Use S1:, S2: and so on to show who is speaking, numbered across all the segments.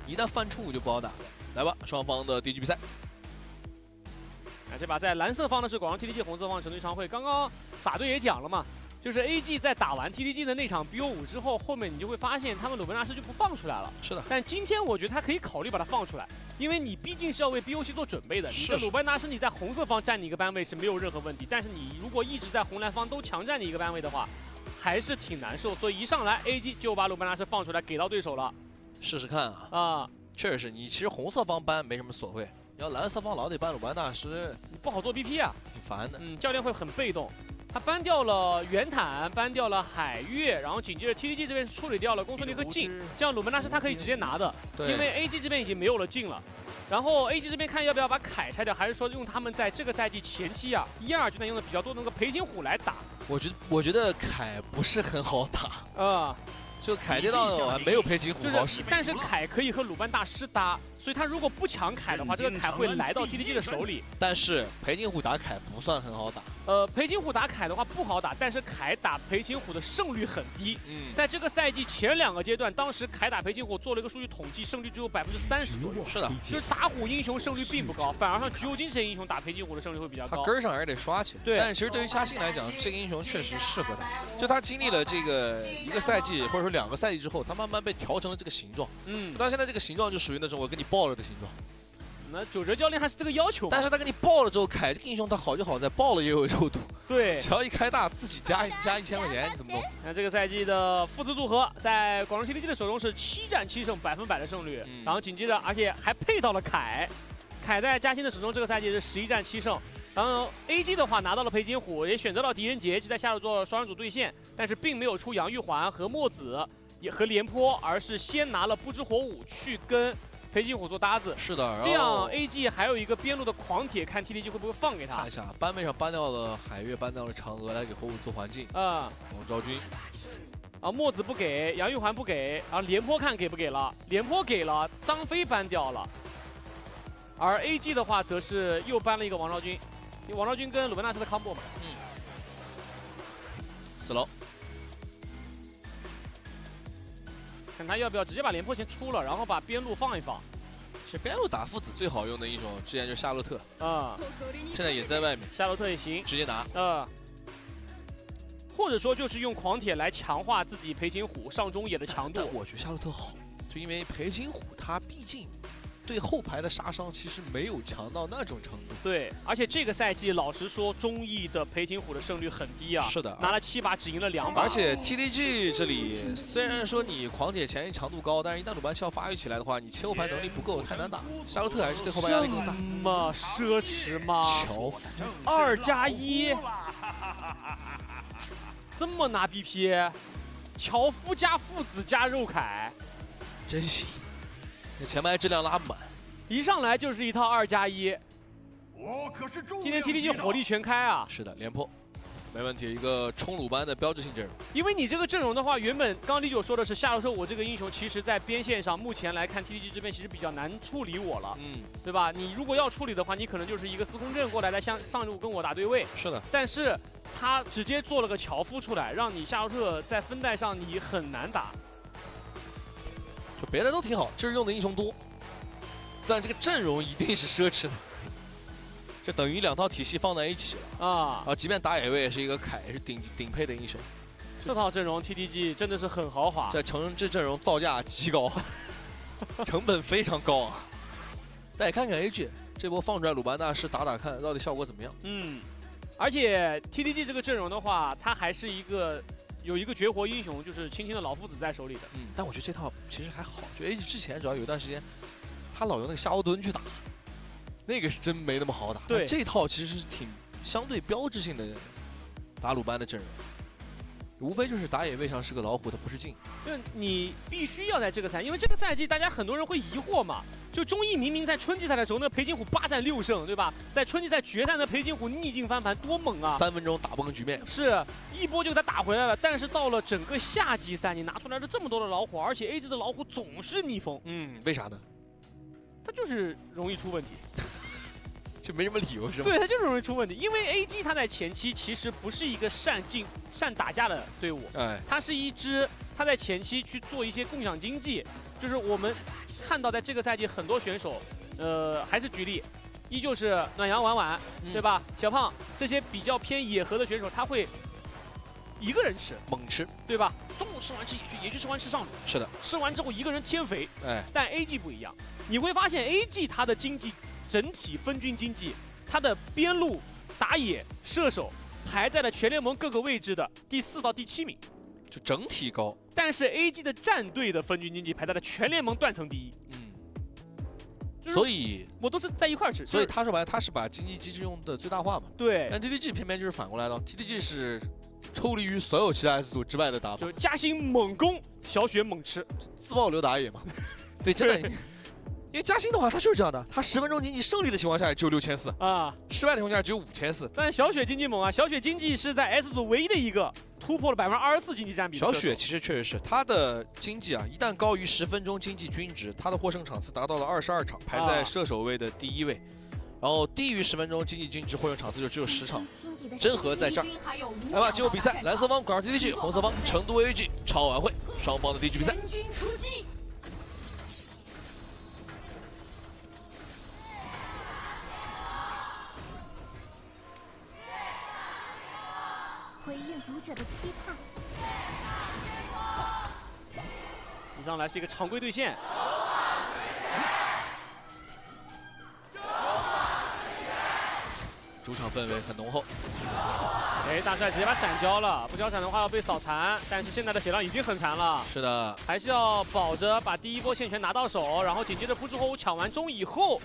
S1: 一旦犯怵就不好打。来吧，双方的第一局比赛。
S2: 这把在蓝色方的是广州 TTG， 红色方成都常会。刚刚撒队也讲了嘛，就是 AG 在打完 TTG 的那场 BO5之后，后面你就会发现他们鲁本纳斯就不放出来了。
S1: 是的。
S2: 但今天我觉得他可以考虑把它放出来，因为你毕竟是要为 BO7 做准备的。你这鲁本纳斯你在红色方占你一个班位是没有任何问题，但是你如果一直在红蓝方都强占你一个班位的话，还是挺难受。所以一上来 AG 就把鲁本纳斯放出来给到对手了。
S1: 试试看啊。确实是你其实红色方搬没什么所谓。你要蓝色方老得搬鲁班大师，
S2: 你不好做 BP 啊，
S1: 挺烦的。
S2: 教练会很被动。他搬掉了圆坦，搬掉了海月，然后紧接着 TTG 这边是处理掉了公孙离和镜，这样鲁门纳是他可以直接拿的，因为 AG 这边已经没有了镜了。然后 AG 这边看要不要把凯拆掉，还是说用他们在这个赛季前期啊1、2阶段用的比较多的那个裴擒虎来打？
S1: 我觉得凯不是很好打就凯这道没有裴擒虎好使，
S2: 但是凯可以和鲁班大师搭。所以他如果不抢凯的话，这个凯会来到 TTG 的手里。
S1: 但是裴擒虎打凯不算很好打。
S2: 裴擒虎打凯的话不好打，但是凯打裴擒虎的胜率很低。在这个赛季前2个阶段，当时凯打裴擒虎做了一个数据统计，胜率只有30%左右。
S1: 是的，
S2: 就是打虎英雄胜率并不高，反而像橘右京这些英雄打裴擒虎的胜率会比较高。
S1: 他根上还是得刷起来。
S2: 对，
S1: 但是其实对于嘉欣来讲，这个英雄确实适合他。就他经历了这个1个赛季或者说2个赛季之后，他慢慢被调成了这个形状。他现在这个形状就属于那种我给你爆了的形状。
S2: 那九哲教练他是这个要求，
S1: 但是他给你爆了之后，凯这个英雄他好就好在爆了也有肉度，
S2: 对，
S1: 只要一开大自己加1000块钱，你怎么弄？
S2: 那这个赛季的父子组合在广州 TTG 的手中是7战7胜100%的胜率，然后紧接着而且还配到了凯在嘉欣的手中这个赛季是11战7胜，然后 AG 的话拿到了裴擒虎，也选择到狄仁杰，就在下路做双人组对线，但是并没有出杨玉环和墨子也和廉颇，而是先拿了不知火舞去跟裴擒虎做搭子。
S1: 是的，
S2: 这样 AG 还有一个边路的狂铁，看 TTG 会不会放给他。
S1: 看一下班位上搬掉了海月，搬掉了嫦娥来给火舞做环境。王昭君。
S2: 墨子不给，杨玉环不给，然后廉颇看给不给了，廉颇给了，张飞搬掉了。而 AG 的话，则是又搬了一个王昭君，王昭君跟鲁本纳斯的 combo 嘛。
S1: 死了。
S2: 看他要不要直接把廉颇先出了，然后把边路放一放。
S1: 其实边路打父子最好用的英雄，之前就是夏洛特现在也在外面。
S2: 夏洛特也行，
S1: 直接拿。
S2: 或者说就是用狂铁来强化自己裴擒虎上中野的强度。
S1: 我觉得夏洛特好，就因为裴擒虎他毕竟对后排的杀伤其实没有强到那种程度。
S2: 对，而且这个赛季老实说，中艺的裴擒虎的胜率很低啊。
S1: 是的，
S2: 拿了7把，只赢了2把。
S1: 而且 TTG 这里虽然说你狂铁前期强度高，但是一旦鲁班七号发育起来的话，你切后排能力不够，太难打。夏洛特还是对后排压力更大。
S2: 这么奢侈吗？
S1: 乔夫
S2: 2+1，这么拿 BP， 乔夫加父子加肉凯，
S1: 真行。那前排质量拉满，
S2: 一上来就是一套2+1。今天 TTG 火力全开啊！
S1: 是的，廉颇，没问题，一个冲鲁班的标志性阵容。
S2: 因为你这个阵容的话，原本刚刚李九说的是夏洛特，我这个英雄其实在边线上，目前来看 TTG 这边其实比较难处理我了，对吧？你如果要处理的话，你可能就是一个司空阵过来在上路跟我打对位。
S1: 是的，
S2: 但是他直接做了个樵夫出来，让你夏洛特在分带上你很难打。
S1: 就别的都挺好，就是用的英雄多，但这个阵容一定是奢侈的，就等于2套体系放在一起了即便打野位也是一个凯，也是顶配的英雄。
S2: 这套阵容 TTG 真的是很豪华，
S1: 这阵容造价极高，成本非常高啊。大家看看 AG 这波放出来鲁班大师打看，到底效果怎么样？
S2: 而且 TTG 这个阵容的话，它还是有一个绝活英雄，就是青青的老夫子在手里的。
S1: 但我觉得这套其实还好，就 AG 之前主要有一段时间，他老用那个夏侯惇去打，那个是真没那么好打。对，这套其实是挺相对标志性的打鲁班的阵容，无非就是打野位上是个老虎，它不是镜。
S2: 就是你必须要在这个赛，因为这个赛季大家很多人会疑惑嘛。就中艺明明在春季赛的时候，那裴擒虎8战6胜，对吧？在春季赛决赛的裴擒虎逆境翻盘，多猛啊！3
S1: 分钟打崩局面，
S2: 是一波就给他打回来了。但是到了整个夏季赛，你拿出来了这么多的老虎，而且 AG 的老虎总是逆风。
S1: 为啥呢？
S2: 他就是容易出问题。
S1: 就没什么理由是吧？
S2: 对，他就是容易出问题，因为 AG 他在前期其实不是一个善打架的队伍，它是一支他在前期去做一些共享经济，就是我们看到在这个赛季很多选手，还是举例，依旧是暖阳、婉婉，对吧？小胖这些比较偏野核的选手，他会一个人吃，
S1: 猛吃，
S2: 对吧？中午吃完吃野区，野区吃完吃上路，
S1: 是的，
S2: 吃完之后一个人添肥。
S1: 哎，
S2: 但 AG 不一样，你会发现 AG 它的经济整体分均经济，它的边路、打野、射手排在了全联盟各个位置的第4到第7名，
S1: 就整体高。
S2: 但是 AG 的战队的分均经济排在了全联盟断层第1。
S1: 所以
S2: 我都是在一块儿吃。
S1: 所以他说白了，他是把经济机制用的最大化嘛。
S2: 对。
S1: 但 TTG 偏偏就是反过来了 ，TTG 是抽离于所有其他 S 组之外的打法，
S2: 就嘉兴猛攻，小雪猛吃，
S1: 自爆流打野嘛。对，真的。因为嘉兴的话，他就是这样的，他10分钟经济胜利的情况下也只有6400啊，失败的情况下只有5400。
S2: 但小雪经济猛啊，小雪经济是在 S 组唯一的一个突破了24%经济占比。
S1: 小雪其实确实是他的经济啊，一旦高于10分钟经济均值，他的获胜场次达到了22场，排在射手位的第1位。然后低于10分钟经济均值获胜场次就只有10场，真核在这儿。来吧，进入比赛，蓝色方广州 TTG， 红色方成都 AG 超晚会，双方的第一局比赛。
S3: 回应读者的期盼。
S2: 一上来是一个常规对线，
S1: 主场氛围很浓厚。
S2: 哎，大帅直接把闪交了，不交闪的话要被扫残，但是现在的血量已经很残了。
S1: 是的，
S2: 还是要保着把第一波线权拿到手，然后紧接着扑之后抢完中以后。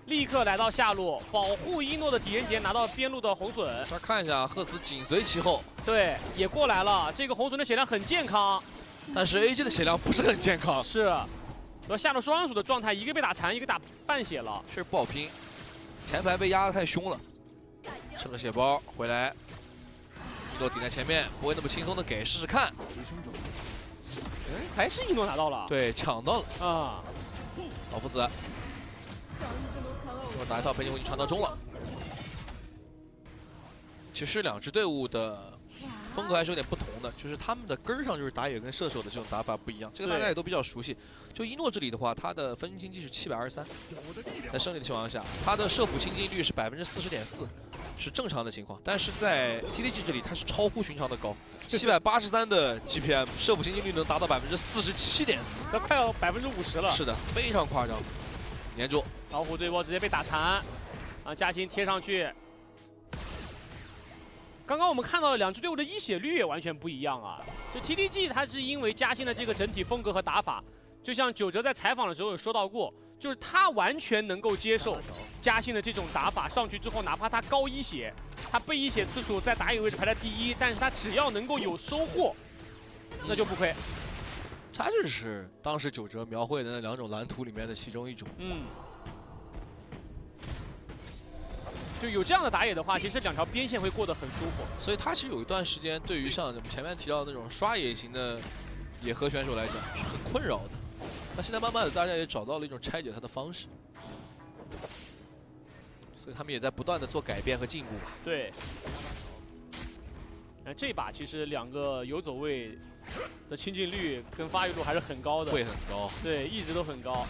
S2: 立刻来到下路，保护一诺的狄仁杰，拿到边路的红隼。
S1: 大家看一下，赫斯紧随其后，
S2: 对，也过来了。这个红隼的血量很健康，
S1: 但是 AG 的血量不是很健康。
S2: 是，和下路双鼠的状态，一个被打残，一个打半血了，
S1: 确实不好拼。前排被压得太凶了，吃了血包回来，一诺顶在前面，不会那么轻松的给，试试看。
S2: 还是一诺拿到了，
S1: 对，抢到了
S2: 啊！
S1: 老夫子。打一套陪你回去传到中了。其实两支队伍的风格还是有点不同的，就是他们的根儿上就是打野跟射手的这种打法不一样，这个大家也都比较熟悉。就一诺这里的话，他的分均经济是723，在胜利的情况下，他的射辅清净率是40.4%，是正常的情况。但是在 TTG 这里，它是超乎寻常的高，783的 GPM， 射辅清净率能达到47.4%，
S2: 那快要50%了。
S1: 是的，非常夸张。黏住。
S2: 老虎这波直接被打残，啊，嘉兴贴上去。刚刚我们看到两支队伍的一血率也完全不一样啊。就 TTG 它是因为嘉兴的这个整体风格和打法，就像九哲在采访的时候有说到过，就是他完全能够接受嘉兴的这种打法，上去之后哪怕他高一血，他被一血次数在打野位置排在第1，但是他只要能够有收获，那就不亏。
S1: 它就是当时九哲描绘的那2种蓝图里面的其中一种。
S2: 就有这样的打野的话，其实2条边线会过得很舒服。
S1: 所以他其实有一段时间，对于像我们前面提到的那种刷野型的野核选手来讲是很困扰的。那现在慢慢的，大家也找到了一种拆解它的方式，所以他们也在不断的做改变和进步吧。
S2: 对。这把其实2个游走位的清净率跟发育度还是很高的，
S1: 会很高。
S2: 对，一直都很高。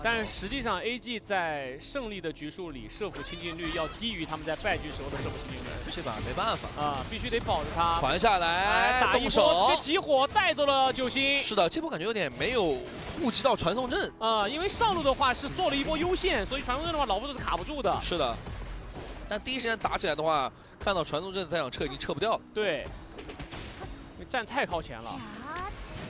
S2: 但是实际上 ，AG 在胜利的局数里，射辅清净率要低于他们在败局时候的射辅清净率。
S1: 这把没办法
S2: 啊，必须得保着它。
S1: 传下来，
S2: 打一波，直接集火带走了9星。
S1: 是的，这波感觉有点没有顾及到传送阵
S2: 啊，因为上路的话是做了一波优线，所以传送阵的话老夫子是卡不住的。
S1: 是的，但第一时间打起来的话，看到传送阵再想撤已经撤不掉了。
S2: 对，因为站太靠前了。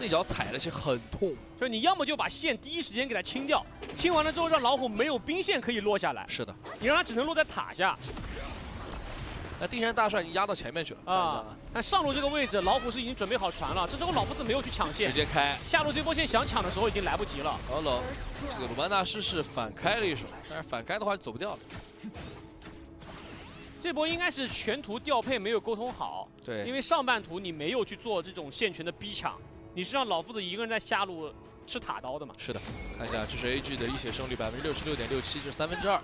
S1: 那脚踩了其实很痛，
S2: 就是你要么就把线第一时间给它清掉，清完了之后让老虎没有兵线可以落下来。
S1: 是的，
S2: 你让它只能落在塔下。
S1: 那第一时间大帅已经压到前面去了
S2: 啊！但上路这个位置，老虎是已经准备好传了，这时候老夫子没有去抢线，
S1: 直接开。
S2: 下路这波线想抢的时候已经来不及了。
S1: 这个鲁班大师是反开了一手，但是反开的话就走不掉了。
S2: 这波应该是全图调配没有沟通好，
S1: 对，
S2: 因为上半图你没有去做这种线权的逼抢。你是让老夫子一个人在下路吃塔刀的嘛。
S1: 是的，看一下，这是 AG 的一血胜率66.67%，这是2/2。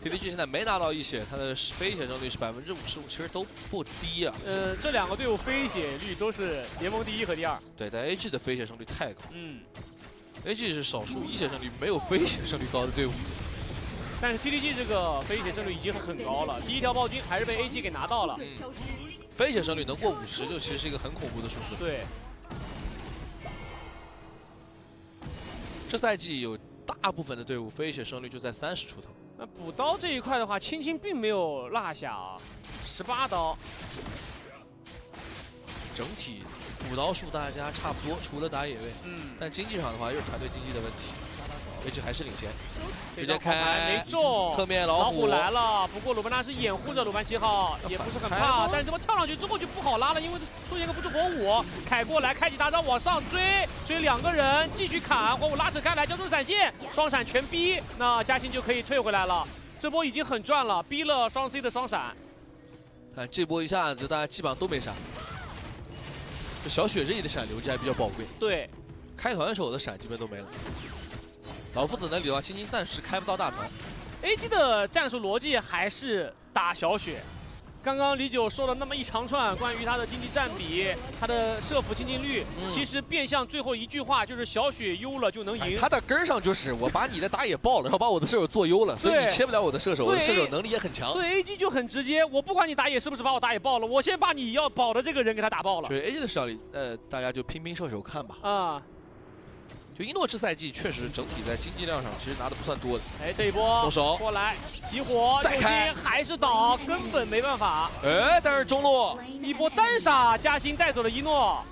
S1: TDG 现在没拿到一血，他的非血胜率是55%，其实都不低啊。
S2: 这两个队伍非血率都是联盟第1和第2。
S1: 对，但 AG 的非血胜率太高。AG 是少数一血胜率没有非血胜率高的队伍。
S2: 但是 TDG 这个非血胜率已经很高了，第一条暴君还是被 AG 给拿到了。
S1: 非血胜率能过50，就其实是一个很恐怖的数字。
S2: 对。
S1: 这赛季有大部分的队伍非血胜率就在30出头。
S2: 那补刀这一块的话，青青并没有落下啊，18刀。
S1: 整体补刀数大家差不多，除了打野位。但经济上的话，又是团队经济的问题。AG 还是领先，直接开
S2: 没中，
S1: 侧面老虎
S2: 来了。不过鲁班纳是掩护着鲁班7号，也不是很怕，但是这波跳上去之后就不好拉了，因为出现个不知火舞，凯过来开启大招往上追2个人，继续砍，火舞拉扯开来，交出闪现，双闪全逼，那嘉欣就可以退回来了。这波已经很赚了，逼了双 C 的双闪。
S1: 看这波一下子大家基本上都没闪，这小雪这里的闪留技还比较宝贵。
S2: 对，
S1: 开团手的闪基本都没了。老夫子那里的话，青青暂时开不到大团。
S2: AG 的战术逻辑还是打小雪。刚刚李九说了那么一长串关于他的经济占比、他的射辅清净率，其实变相最后一句话就是小雪优了就能赢。
S1: 他的根儿上就是我把你的打野爆了，然后把我的射手做优了，所以你切不了我的射手，我的射手能力也很强。
S2: 所以 AG 就很直接，我不管你打野是不是把我打野爆了，我先把你要保的这个人给他打爆了。
S1: 所以 AG 的实力，大家就拼射手看吧。就一诺这赛季确实整体在经济量上其实拿的不算多的。
S2: 这一波
S1: 动手
S2: 过来集火，
S1: 再开
S2: 还是倒，根本没办法。
S1: 但是中路
S2: 一波单杀，嘉欣带走了一诺。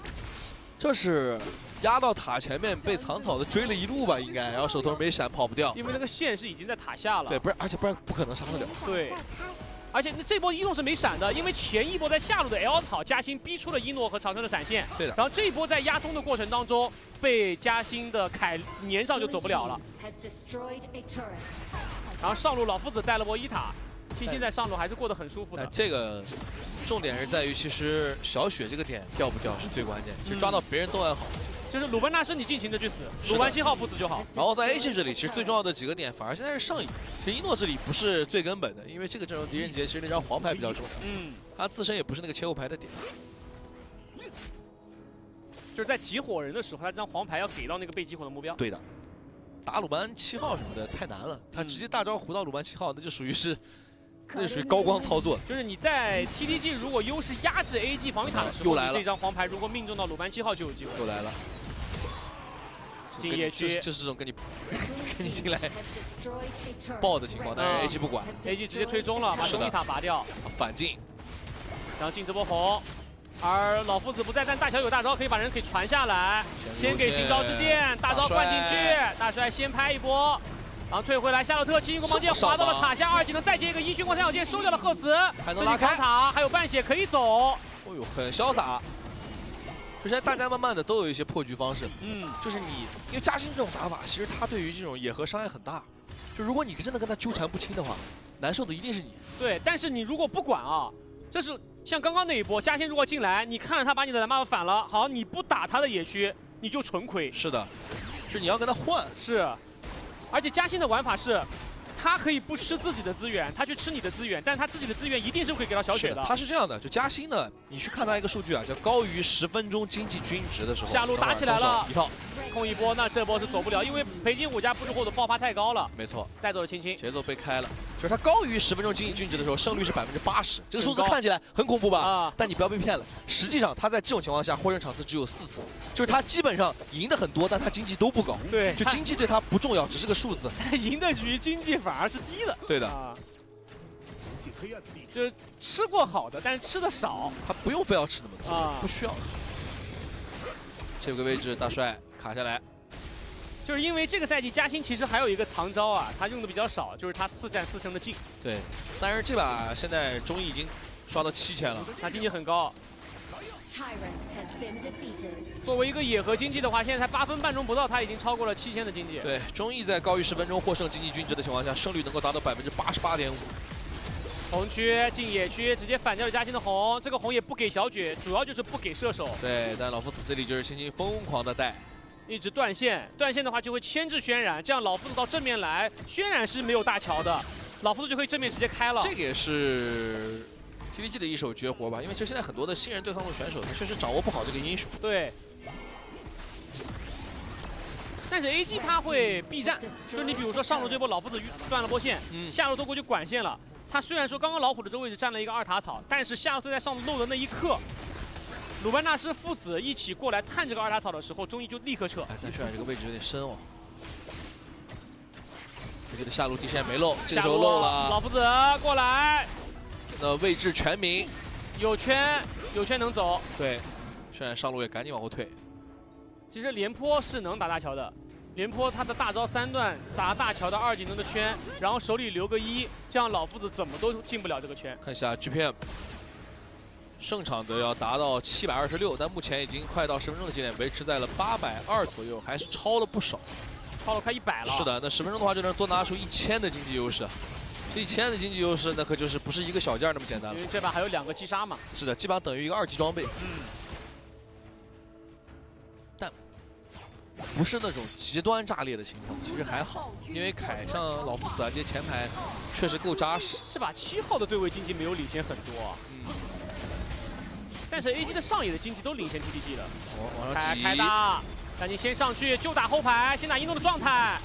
S1: 这是压到塔前面被藏草的追了一路吧，应该，然后手头没闪跑不掉。
S2: 因为那个线是已经在塔下了。
S1: 对，而且不然不可能杀得了。
S2: 对。而且这波一诺是没闪的，因为前一波在下路的 L 草，嘉欣逼出了一诺和长城的闪现。
S1: 对的。
S2: 然后这一波在压中的过程当中，被嘉欣的凯粘上就走不了了。然后上路老夫子带了波1塔，青青在上路还是过得很舒服的。
S1: 这个重点是在于，其实小雪这个点掉不掉是最关键，就抓到别人都还好。
S2: 就是鲁班纳是你尽情的去死，鲁班7号不死就好。
S1: 然后在 AG 这里，其实最重要的几个点反而现在是上野。其实一诺这里不是最根本的，因为这个阵容狄仁杰其实那张黄牌比较重要。他自身也不是那个切后排的点。
S2: 就是在集火人的时候，他这张黄牌要给到那个被集火的目标。
S1: 对的，打鲁班7号什么的太难了，他直接大招胡到鲁班7号，那就属于高光操作。
S2: 就是你在 TDG 如果优势压制 AG 防御塔的时候，你这张黄牌如果命中到鲁班7号就有机会。
S1: 又来了。
S2: 进野区
S1: 就是这种跟你进来爆的情况，但是 AG 不管
S2: ，AG 直接推中了，把中一塔拔掉，
S1: 反进，
S2: 然后进这波红，而老夫子不在，但大乔有大招可以把人给传下来，先给新招之剑，大招灌进去，大帅先拍一波，然后退回来，夏洛特七星光芒剑滑到了塔下，2技能再接一个一血光三角剑收掉了赫兹，
S1: 还能拉开
S2: 塔，还有半血可以走，
S1: 哦呦，很潇洒。就现在大家慢慢的都有一些破局方式，就是你因为嘉欣这种打法，其实他对于这种野核伤害很大，就如果你真的跟他纠缠不清的话，难受的一定是你。对，
S2: 但是你如果不管啊，这是像刚刚那一波，嘉欣如果进来，你看着他把你的蓝 buff 反了，好，你不打他的野区，你就纯亏。
S1: 是的，就是你要跟他换。
S2: 是，而且嘉欣的玩法是。他可以不吃自己的资源，他去吃你的资源，但是他自己的资源一定是会给到小雪的。
S1: 他是这样的，就嘉欣呢，你去看他一个数据啊，叫高于10分钟经济均值的时候，
S2: 下路打起来了，
S1: 一套
S2: 控一波，那这波是走不了，因为裴金5家不知火的爆发太高了。
S1: 没错，
S2: 带走了青青，
S1: 节奏被开了。就是他高于10分钟经济均值的时候，胜率是80%，这个数字看起来很恐怖吧？但你不要被骗了，实际上他在这种情况下获胜场次只有4次，就是他基本上赢的很多，但他经济都不高。
S2: 对，
S1: 就经济对他不重要，只是个数字。
S2: 赢的局经济反而是低的。
S1: 对的，
S2: 就是吃过好的，但是吃的少，
S1: 他不用非要吃那么多，不需要。这个位置大帅卡下来。
S2: 就是因为这个赛季嘉欣其实还有一个藏招啊，他用的比较少，就是他4战4胜的镜。
S1: 对，但是这把现在中医已经刷到7000了，
S2: 他经济很高。作为一个野核经济的话，现在才8分半钟不到，他已经超过了7000的经济。
S1: 对，中医在高于10分钟获胜经济均值的情况下，胜率能够达到88.5%。
S2: 红区进野区，直接反掉了嘉欣的红，这个红也不给小雪，主要就是不给射手。
S1: 对，但老夫子这里就是青青疯狂的带。
S2: 一直断线，断线的话就会牵制轩辕，这样老夫子到正面来，轩辕是没有大乔的，老夫子就可以正面直接开了。
S1: 这个也是 TDG 的一手绝活吧，因为就现在很多的新人对抗路选手，他确实掌握不好这个英雄。
S2: 对。但是 AG 他会避战，就是你比如说上路这波老夫子断了波线，下路都过去管线了。他虽然说刚刚老虎的这个位置站了一个2塔草，但是下路队在上路漏的那一刻。 鲁班大师父子一起过来探这个2塔草的时候，中医就立刻撤。
S1: 哎，但轩辕这个位置有点深哦。我觉得下路地线没漏，这时候漏了。
S2: 老夫子过来，
S1: 那位置全明，
S2: 有圈能走。
S1: 对，轩辕上路也赶紧往后退。
S2: 其实廉颇是能打大乔的，廉颇他的大招3段砸大乔的2技能的圈，然后手里留个1，这样老夫子怎么都进不了这个圈。
S1: 看一下 GPM。 胜场的要达到726，但目前已经快到10分钟的节点，维持在了820左右，还是超了不少，
S2: 超了快100了。
S1: 是的，那10分钟的话就能多拿出1000的经济优势，这1000的经济优势，那可就是不是一个小件那么简单了。
S2: 因为这把还有2个击杀嘛。
S1: 是的，基本上等于一个2级装备。但不是那种极端炸裂的情况，其实还好，因为凯像老夫子啊这些前排确实够扎实。
S2: 这把7号的对位经济没有领先很多。但是 AG 的上野的经济都领先 TDG 的，
S1: 往上挤，
S2: 开大，赶紧先上去就打后排，先打一诺的状态，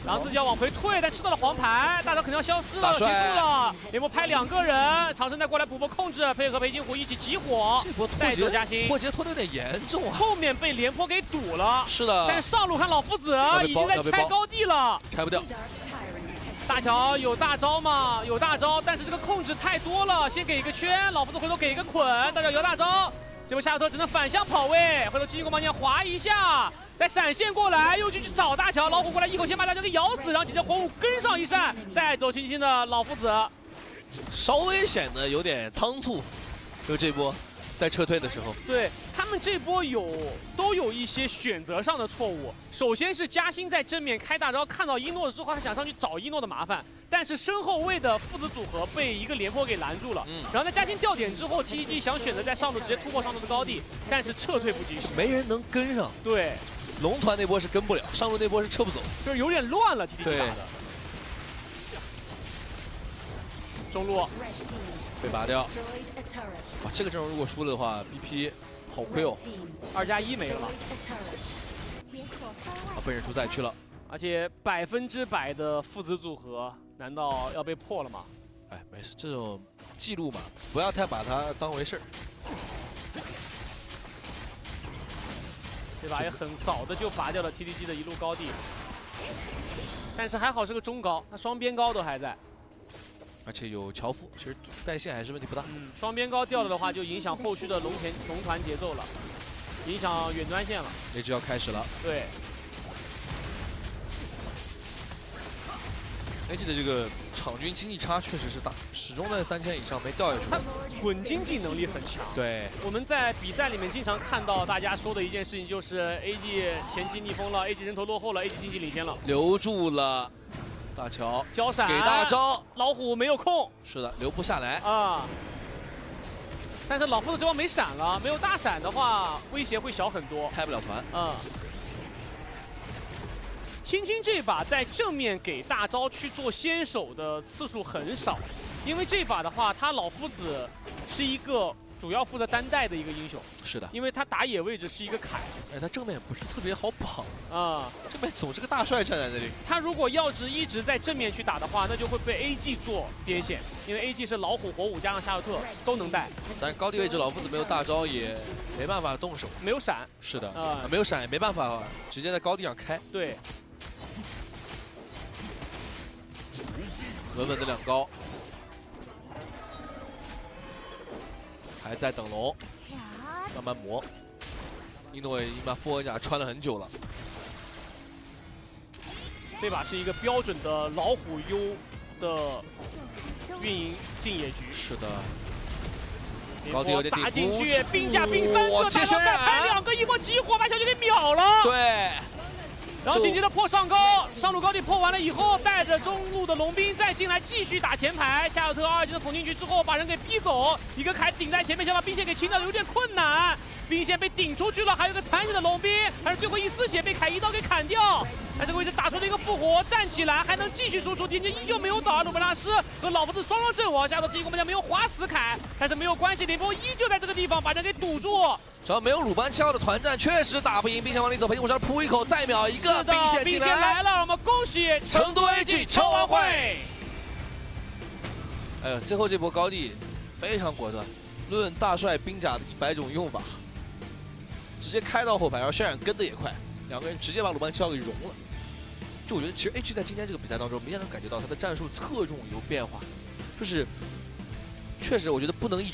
S2: 然后自己要往回退，但吃到了黄牌，大招肯定要消失了，结束了。廉颇拍2个人，长生再过来补波控制，配合裴金虎一起集火，
S1: 这波
S2: 带走嘉欣，
S1: 破节拖得有点严重啊。
S2: 后面被廉颇给堵了，
S1: 是的。
S2: 但是上路看老夫子已经在拆高地了，
S1: 拆不掉。
S2: 大乔有大招吗？有大招，但是这个控制太多了。先给一个圈，老夫子回头给一个捆，大乔有大招，结果夏洛特只能反向跑位，回头七星光芒剑划一下，再闪现过来，又去找大乔，老虎过来一口先把大乔给咬死，然后紧接着火舞跟上一闪，带走星星的老夫子，
S1: 稍微显得有点仓促，就这波。 在撤退的时候，
S2: 对他们这波都有一些选择上的错误。首先是嘉欣在正面开大招，看到一诺之后，他想上去找一诺的麻烦，但是身后位的父子组合被一个廉颇给拦住了。然后在嘉欣掉点之后 ，TDG 想选择在上路直接突破上路的高地，但是撤退不及时，
S1: 没人能跟上。
S2: 对，
S1: 龙团那波是跟不了，上路那波是撤不走，
S2: 就是有点乱了 TDG 打的。中路
S1: 被拔掉。 哇，这个阵容如果输了的话 ，BP 好亏哦。
S2: 2+1没了嘛？
S1: 啊，被认出赛区了。
S2: 而且100%的父子组合，难道要被破了吗？
S1: 哎，没事，这种记录嘛，不要太把它当回事儿。
S2: 这把也很早的就拔掉了 TDG 的一路高地，但是还好是个中高，那双边高都还在。
S1: 而且有乔夫，其实带线还是问题不大。
S2: 双边高掉了的话，就影响后续的龙团节奏了，影响远端线了。
S1: 那就要开始了。
S2: 对。
S1: AG 的这个场均经济差确实是大，始终在3000以上没掉下去。
S2: 他滚经济能力很强。
S1: 对。
S2: 我们在比赛里面经常看到大家说的一件事情，就是 AG 前期逆风了 ，AG 人头落后了 ，AG 经济领先了，
S1: 留住了。 大乔
S2: 交闪
S1: 给大招，
S2: 老虎没有空，
S1: 是的，留不下来
S2: 啊。但是老夫子这波没闪了，没有大闪的话，威胁会小很多，
S1: 开不了团。
S2: 青青这把在正面给大招去做先手的次数很少，因为这把的话，他老夫子是一个主要负责单带的一个英雄。
S1: 是的，
S2: 因为他打野位置是一个凯，
S1: 哎，他正面不是特别好绑
S2: 啊，
S1: 正面总是个大帅站在那里。
S2: 他如果要是一直在正面去打的话，那就会被 AG 做边线，因为 AG 是老虎、火舞加上夏洛特都能带。
S1: 但高地位置老夫子没有大招，也没办法动手，
S2: 没有闪。
S1: 是的，没有闪也没办法，直接在高地上开。
S2: 对。
S1: 稳稳的2高，还在等龙。 慢慢磨，一诺已经把复活甲穿了很久了。
S2: 这把是一个标准的老虎优的运营竞野局。
S1: 是的，高地有点
S2: 砸进去，兵甲兵3个，大招再拍2个，一波集火把小姐给秒了。
S1: 对，
S2: 然后紧接着破上高，上路高地破完了以后，带着中路的龙兵再进来继续打前排。夏洛特2级的捅进去之后，把人给逼走，一个凯顶在前面，想把兵线给清掉的有点困难。兵线被顶出去了，还有个残血的龙兵，还是最后一丝血被凯一刀给砍掉。在这个位置打出了一个复活，站起来还能继续输出，敌人依旧没有倒。鲁本拉斯和老夫子双双阵亡，夏洛特进攻门将没有划死凯，但是没有关系，林峰依旧在这个地方把人给堵住。
S1: 只要没有鲁班7号的团战，确实打不赢。兵线往里走，裴定虎扑一口，再秒一个兵线进来。
S2: 来了，我们恭喜成都 AG 超玩会。
S1: 哎呦，最后这波高地非常果断，论大帅兵甲的100种用法，直接开到后排，然后渲染跟的也快，两个人直接把鲁班7号给融了。就我觉得，其实 AG 在今天这个比赛当中，明显能感觉到他的战术侧重有变化，就是确实我觉得不能一